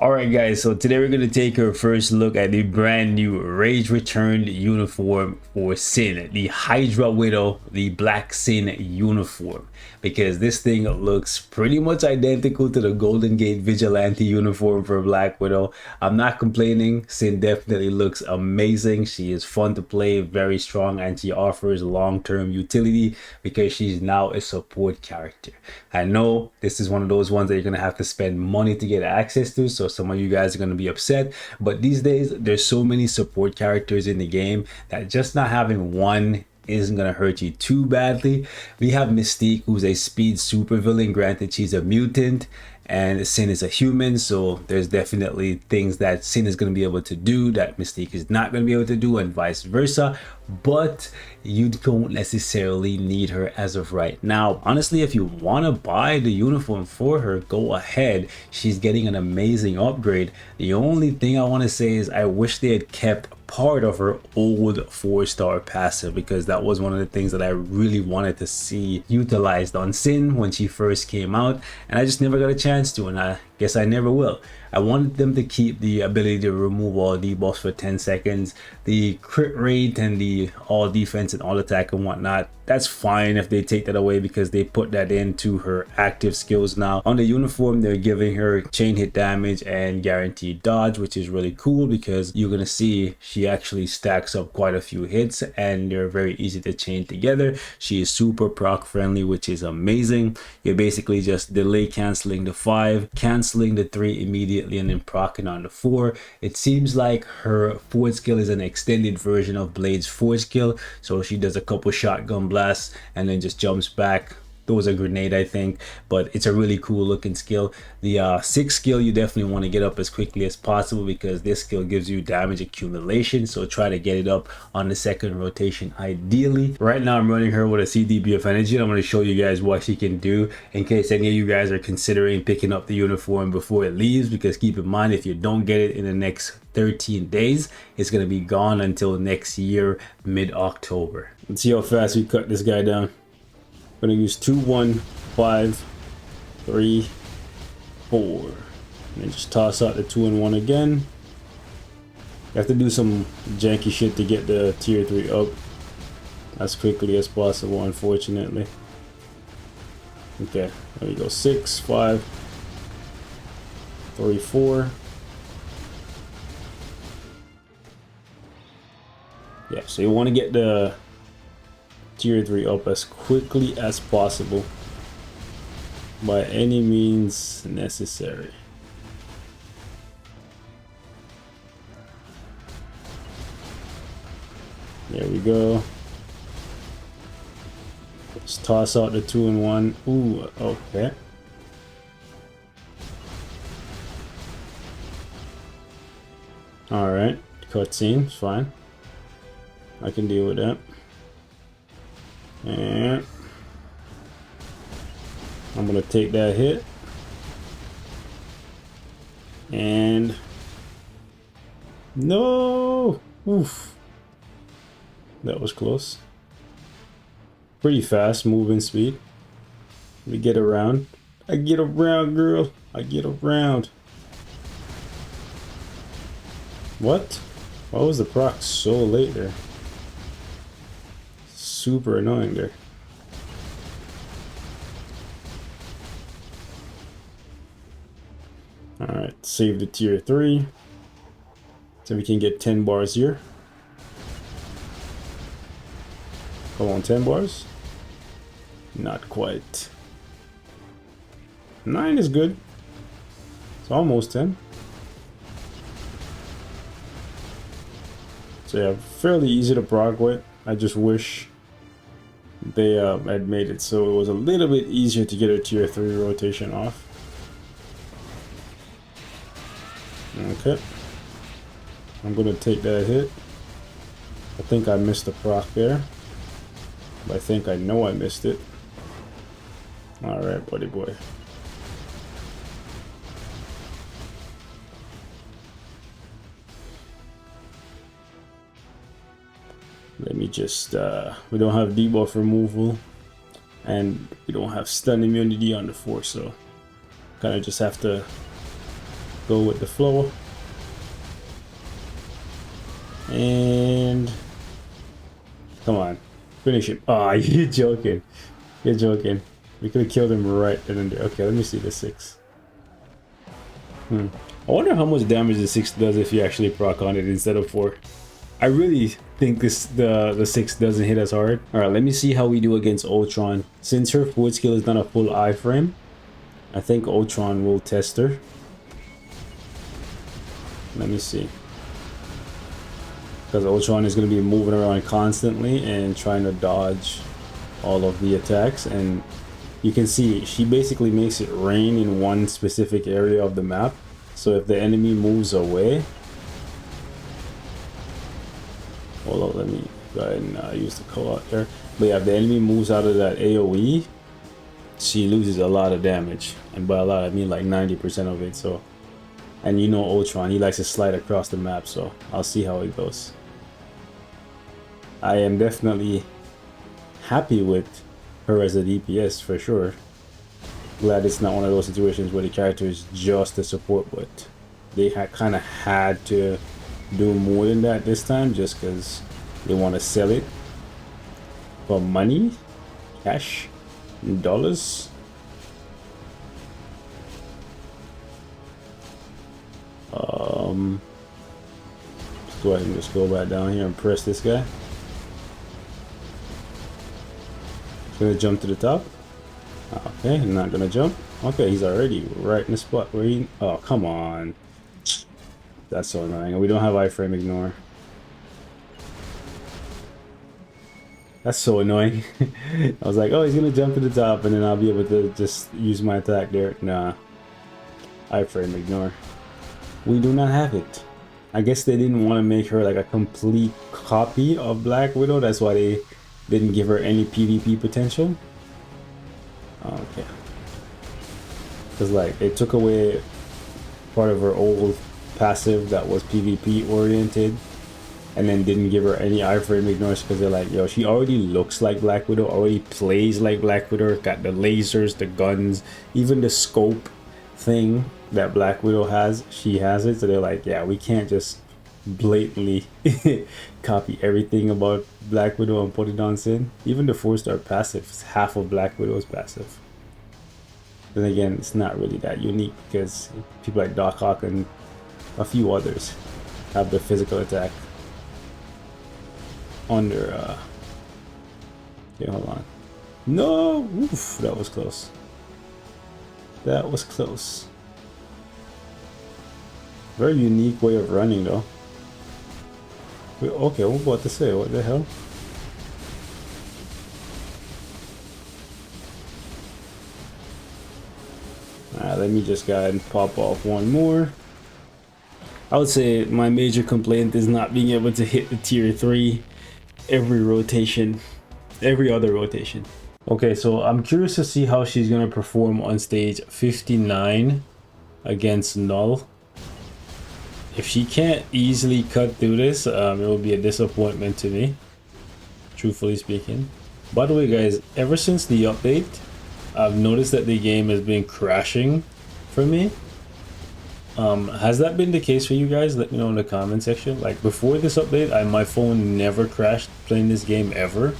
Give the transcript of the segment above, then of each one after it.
Alright guys, so today we're going to take our first look at the brand new Rage Returned uniform for Sin, the Hydra Widow, the Black Sin uniform, because this thing looks pretty much identical to the Golden Gate Vigilante uniform for Black Widow. I'm not complaining. Sin definitely looks amazing. She is fun to play, very strong, and she offers long-term utility because she's now a support character. I know this is one of those ones that you're going to have to spend money to get access to, so some of you guys are going to be upset, but these days there's so many support characters in the game that just not having one isn't going to hurt you too badly. We have Mystique, who's a speed supervillain. Granted, she's a mutant and Sin is a human, so there's definitely things that Sin is going to be able to do that Mystique is not going to be able to do, and vice versa, but you don't necessarily need her as of right now. Honestly, if you want to buy the uniform for her, go ahead. She's getting an amazing upgrade. The only thing I want to say is I wish they had kept part of her old 4-star passive, because that was one of the things that I really wanted to see utilized on Sin when she first came out, and I just never got a chance to, and I guess I never will. I wanted them to keep the ability to remove all debuffs for 10 seconds, the crit rate and the all defense and all attack and whatnot. That's fine if they take that away, because they put that into her active skills now. On the uniform, they're giving her chain hit damage and guaranteed dodge, which is really cool because you're gonna see she actually stacks up quite a few hits and they're very easy to chain together. She is super proc friendly, which is amazing. You're basically just delay canceling the 5, canceling the 3 immediately, and then proccing on the 4. It seems like her forward skill is an extended version of Blade's forward skill, so she does a couple shotgun blasts and then just jumps back. Those are grenade, I think, but it's a really cool looking skill. The 6th skill you definitely want to get up as quickly as possible, because this skill gives you damage accumulation, so try to get it up on the 2nd rotation ideally. Right now I'm running her with a CDB of energy, and I'm going to show you guys what she can do in case any of you guys are considering picking up the uniform before it leaves, because keep in mind, if you don't get it in the next 13 days, it's going to be gone until next year, mid-October. Let's see how fast we cut this guy down. I'm gonna use 2, 1, 5, 3, 4, and then just toss out the 2 and 1 again. You have to do some janky shit to get the tier 3 up as quickly as possible, unfortunately. Okay, there we go. 6, 5, 3, 4. Yeah, so you want to get the tier 3 up as quickly as possible by any means necessary. There we go. Let's toss out the 2 and 1. Ooh, okay. Alright, cutscene, fine. I can deal with that. And I'm gonna take that hit, and no, oof, that was close. Pretty fast moving speed. Let me get around. I get around, girl. I get around. What? Why was the proc so late there? Super annoying there. Alright, save the tier 3 so we can get 10 bars here. Come on, 10 bars? Not quite. 9 is good. It's almost 10. So yeah, fairly easy to proc with. I just wish they had made it so it was a little bit easier to get a tier 3 rotation off. Okay, I'm gonna take that hit. I think I missed the proc there, but I think I know I missed it. All right, buddy boy. Let me just, we don't have debuff removal and we don't have stun immunity on the 4, so kind of just have to go with the flow. And come on, finish it. Ah, oh, you're joking. You're joking. We could have killed him right then and there. Okay, let me see the 6. I wonder how much damage the 6 does if you actually proc on it instead of 4. I really think the 6 doesn't hit as hard. Alright, let me see how we do against Ultron. Since her forward skill is not a full iframe, I think Ultron will test her. Let me see. Because Ultron is going to be moving around constantly and trying to dodge all of the attacks. And you can see she basically makes it rain in one specific area of the map. So if the enemy moves away... Hold on, let me go ahead and use the call-out there. But yeah, if the enemy moves out of that AoE, she loses a lot of damage. And by a lot, I mean like 90% of it. So, and you know Ultron, he likes to slide across the map. So I'll see how it goes. I am definitely happy with her as a DPS for sure. Glad it's not one of those situations where the character is just a support, but they kind of had to do more than that this time just because they want to sell it for money, cash, dollars. Let's go ahead and just go back down here and press this guy. Gonna jump to the top. Okay, not gonna jump. Okay, he's already right in the spot where he... Oh, come on. That's so annoying. And we don't have iframe ignore. That's so annoying. I was like, oh, he's gonna jump to the top and then I'll be able to just use my attack there. Nah. Iframe ignore. We do not have it. I guess they didn't want to make her like a complete copy of Black Widow. That's why they didn't give her any PvP potential. Okay. Because like they took away part of her old passive that was PvP oriented and then didn't give her any iframe ignores because they're like, yo, she already looks like Black Widow, already plays like Black Widow, got the lasers, the guns, even the scope thing that Black Widow has, she has it. So they're like, yeah, we can't just blatantly copy everything about Black Widow and put it on Sin. Even the 4-star passive is half of Black Widow's passive. Then again, it's not really that unique because people like Doc Ock and a few others have the physical attack under okay, hold on. No! Oof, that was close. That was close. Very unique way of running though. Okay, what about to say? What the hell? Let me just go ahead and pop off one more. I would say my major complaint is not being able to hit the tier 3 every rotation, every other rotation. Okay, so I'm curious to see how she's gonna perform on stage 59 against Null. If she can't easily cut through this, it will be a disappointment to me, truthfully speaking. By the way guys, ever since the update, I've noticed that the game has been crashing for me. Has that been the case for you guys? Let me know in the comment section. Like before this update, my phone never crashed playing this game ever.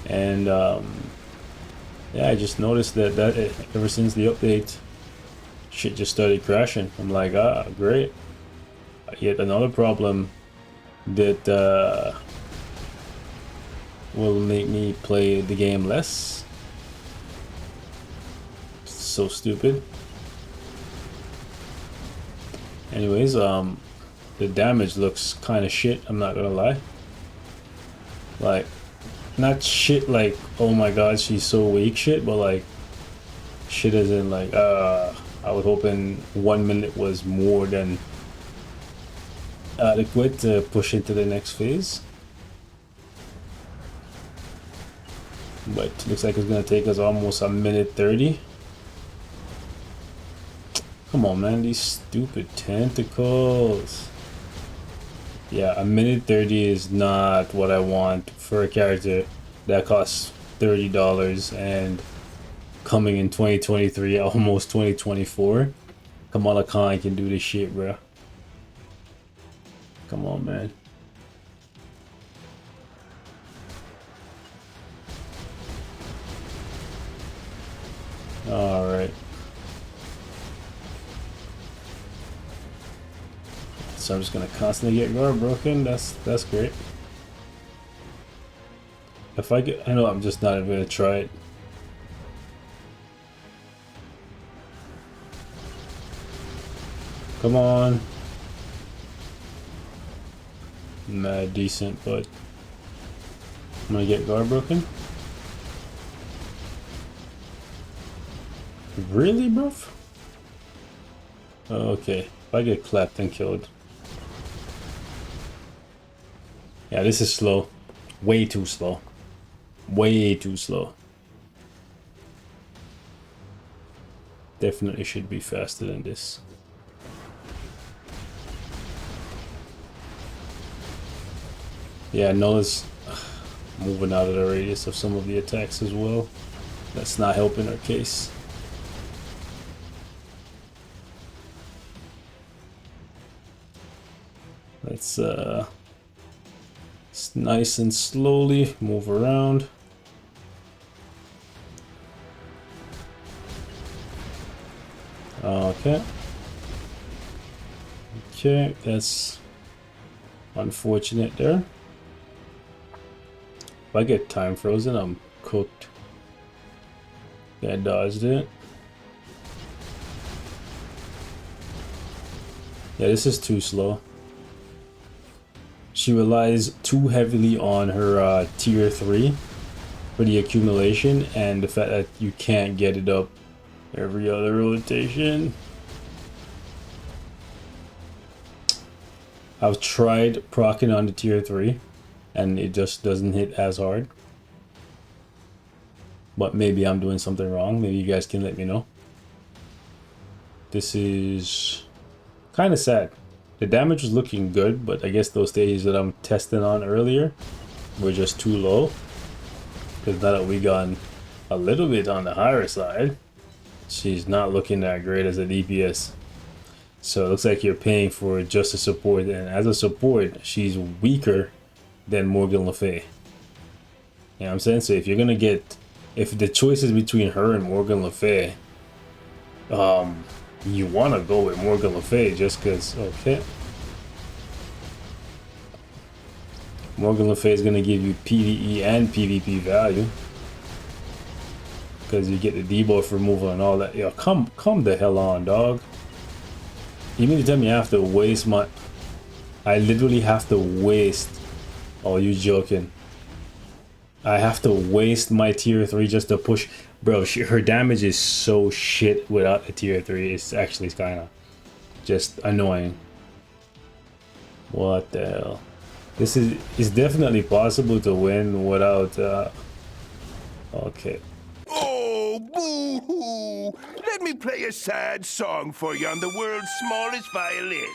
And yeah, I just noticed that ever since the update, shit just started crashing. I'm like, ah, great. Yet another problem that will make me play the game less. So stupid. Anyways, the damage looks kind of shit, I'm not gonna lie. Like, not shit like, oh my god, she's so weak shit, but like, shit as in like, I was hoping 1 minute was more than adequate to push into the next phase. But it looks like it's gonna take us almost a minute 30. Come on, man, these stupid tentacles. Yeah, a minute 30 is not what I want for a character that costs $30 and coming in 2023, almost 2024. Kamala Khan can do this shit, bro. Come on, man. All right. So I'm just gonna constantly get guard broken. That's great. If I get, I know I'm just not even gonna try it. Come on. Mad decent, but I'm gonna get guard broken. Really, bruv? Okay, if I get clapped and killed. Yeah, this is slow. Way too slow. Way too slow. Definitely should be faster than this. Yeah, Nola's moving out of the radius of some of the attacks as well. That's not helping our case. Let's nice and slowly move around. Okay. Okay, that's unfortunate there. If I get time frozen, I'm cooked. Yeah, I dodged it. Yeah, this is too slow. She relies too heavily on her tier 3 for the accumulation, and the fact that you can't get it up every other rotation. I've tried proccing on the tier 3 and it just doesn't hit as hard. But maybe I'm doing something wrong. Maybe you guys can let me know. This is kind of sad. The damage was looking good, but I guess those stages that I'm testing on earlier were just too low. Because now that we gone a little bit on the higher side, she's not looking that great as a DPS. So it looks like you're paying for just a support, and as a support, she's weaker than Morgan Le Fay. You know what I'm saying? So if you're gonna get, if the choice is between her and Morgan Le Fay, you want to go with Morgan Le Fay just because, okay. Morgan Le Fay is going to give you PvE and PvP value. Because you get the debuff removal and all that. Yo, come the hell on, dog. You mean to tell me I have to waste my... I literally have to waste... Oh, you joking. I have to waste my tier 3 just to push... Bro, her damage is so shit without a tier 3. It's actually kind of just annoying. What the hell? This is... It's definitely possible to win without... Okay. Oh, boo-hoo! Let me play a sad song for you on the world's smallest violin.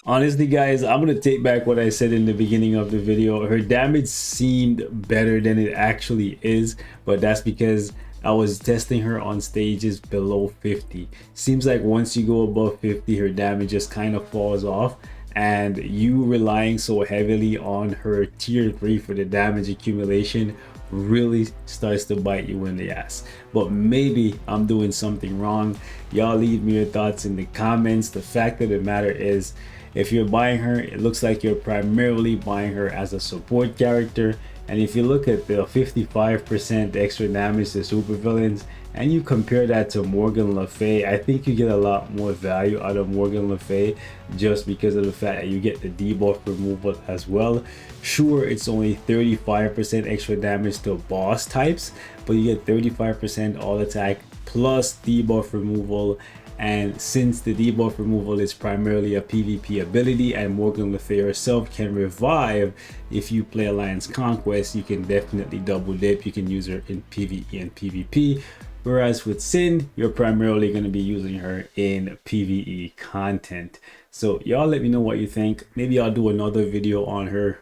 Honestly, guys, I'm gonna take back what I said in the beginning of the video. Her damage seemed better than it actually is, but that's because I was testing her on stages below 50. Seems like once you go above 50, her damage just kind of falls off, and you relying so heavily on her tier 3 for the damage accumulation really starts to bite you in the ass. But maybe I'm doing something wrong. Y'all leave me your thoughts in the comments. The fact of the matter is, if you're buying her, it looks like you're primarily buying her as a support character. And if you look at the 55% extra damage to supervillains and you compare that to Morgan Le Fay, I think you get a lot more value out of Morgan Le Fay just because of the fact that you get the debuff removal as well. Sure, it's only 35% extra damage to boss types, but you get 35% all attack plus debuff removal. And since the debuff removal is primarily a PvP ability and Morgan Le Fay herself can revive if you play Alliance Conquest, you can definitely double dip. You can use her in PvE and PvP. Whereas with Sin, you're primarily going to be using her in PvE content. So y'all let me know what you think. Maybe I'll do another video on her